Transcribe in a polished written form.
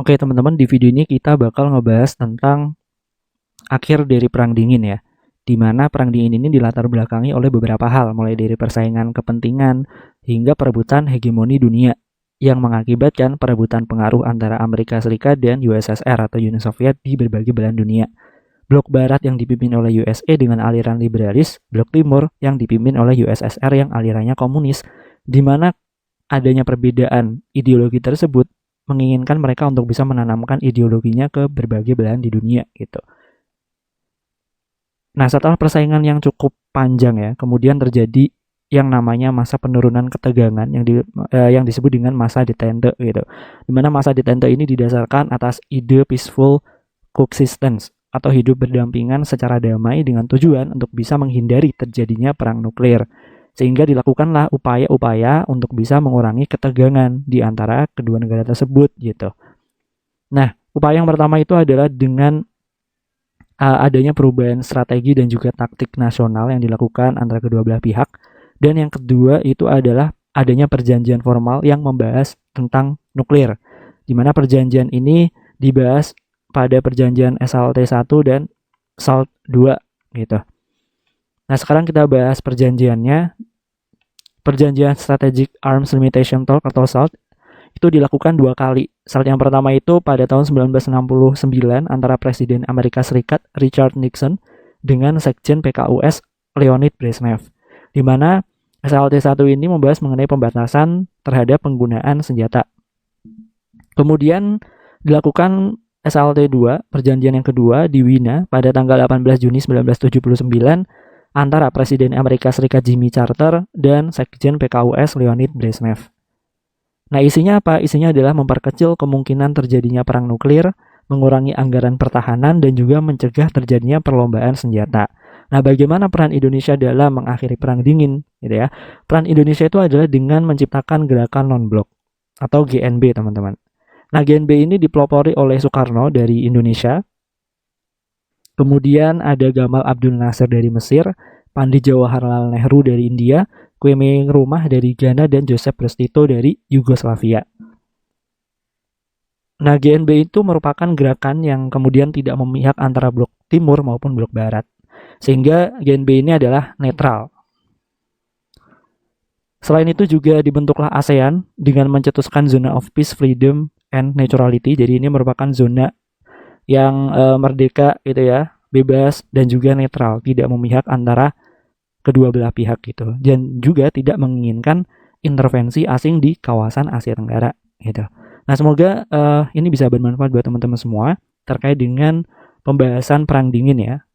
Oke teman-teman, di video ini kita bakal ngebahas tentang akhir dari Perang Dingin ya. Di mana Perang Dingin ini dilatar belakangi oleh beberapa hal, mulai dari persaingan kepentingan hingga perebutan hegemoni dunia yang mengakibatkan perebutan pengaruh antara Amerika Serikat dan USSR atau Uni Soviet di berbagai belahan dunia. Blok Barat yang dipimpin oleh USA dengan aliran liberalis, Blok Timur yang dipimpin oleh USSR yang alirannya komunis, di mana adanya perbedaan ideologi tersebut menginginkan mereka untuk bisa menanamkan ideologinya ke berbagai belahan di dunia gitu. Nah, setelah persaingan yang cukup panjang ya, kemudian terjadi yang namanya masa penurunan ketegangan yang disebut dengan masa detente gitu. Dimana masa detente ini didasarkan atas ide peaceful coexistence atau hidup berdampingan secara damai dengan tujuan untuk bisa menghindari terjadinya perang nuklir. Sehingga dilakukanlah upaya-upaya untuk bisa mengurangi ketegangan di antara kedua negara tersebut gitu. Nah, upaya yang pertama itu adalah dengan adanya perubahan strategi dan juga taktik nasional yang dilakukan antara kedua belah pihak. Dan yang kedua itu adalah adanya perjanjian formal yang membahas tentang nuklir. Di mana perjanjian ini dibahas pada perjanjian SALT 1 dan SALT 2 gitu. Nah, sekarang kita bahas perjanjiannya. Perjanjian Strategic Arms Limitation Talk atau SALT itu dilakukan 2 kali. SALT yang pertama itu pada tahun 1969 antara Presiden Amerika Serikat Richard Nixon dengan Sekjen PKUS Leonid Brezhnev, di mana SALT 1 ini membahas mengenai pembatasan terhadap penggunaan senjata. Kemudian dilakukan SALT 2, perjanjian yang kedua di Wina pada tanggal 18 Juni 1979 antara Presiden Amerika Serikat Jimmy Carter dan Sekjen PKUS Leonid Brezhnev. Nah, isinya apa? Isinya adalah memperkecil kemungkinan terjadinya perang nuklir, mengurangi anggaran pertahanan, dan juga mencegah terjadinya perlombaan senjata. Nah, bagaimana peran Indonesia dalam mengakhiri Perang Dingin? Gitu ya. Peran Indonesia itu adalah dengan menciptakan gerakan non-blok atau GNB, teman-teman. Nah, GNB ini dipelopori oleh Soekarno dari Indonesia. Kemudian ada Gamal Abdul Nasir dari Mesir, Pandit Jawaharlal Nehru dari India, Kwame Nkrumah dari Ghana, dan Joseph Broz Tito dari Yugoslavia. Nah, GNB itu merupakan gerakan yang kemudian tidak memihak antara blok timur maupun blok barat. Sehingga GNB ini adalah netral. Selain itu juga dibentuklah ASEAN dengan mencetuskan zona of peace, freedom, and neutrality. Jadi ini merupakan zona yang merdeka gitu ya, bebas dan juga netral, tidak memihak antara kedua belah pihak gitu, dan juga tidak menginginkan intervensi asing di kawasan Asia Tenggara gitu. Nah, semoga ini bisa bermanfaat buat teman-teman semua terkait dengan pembahasan Perang Dingin ya.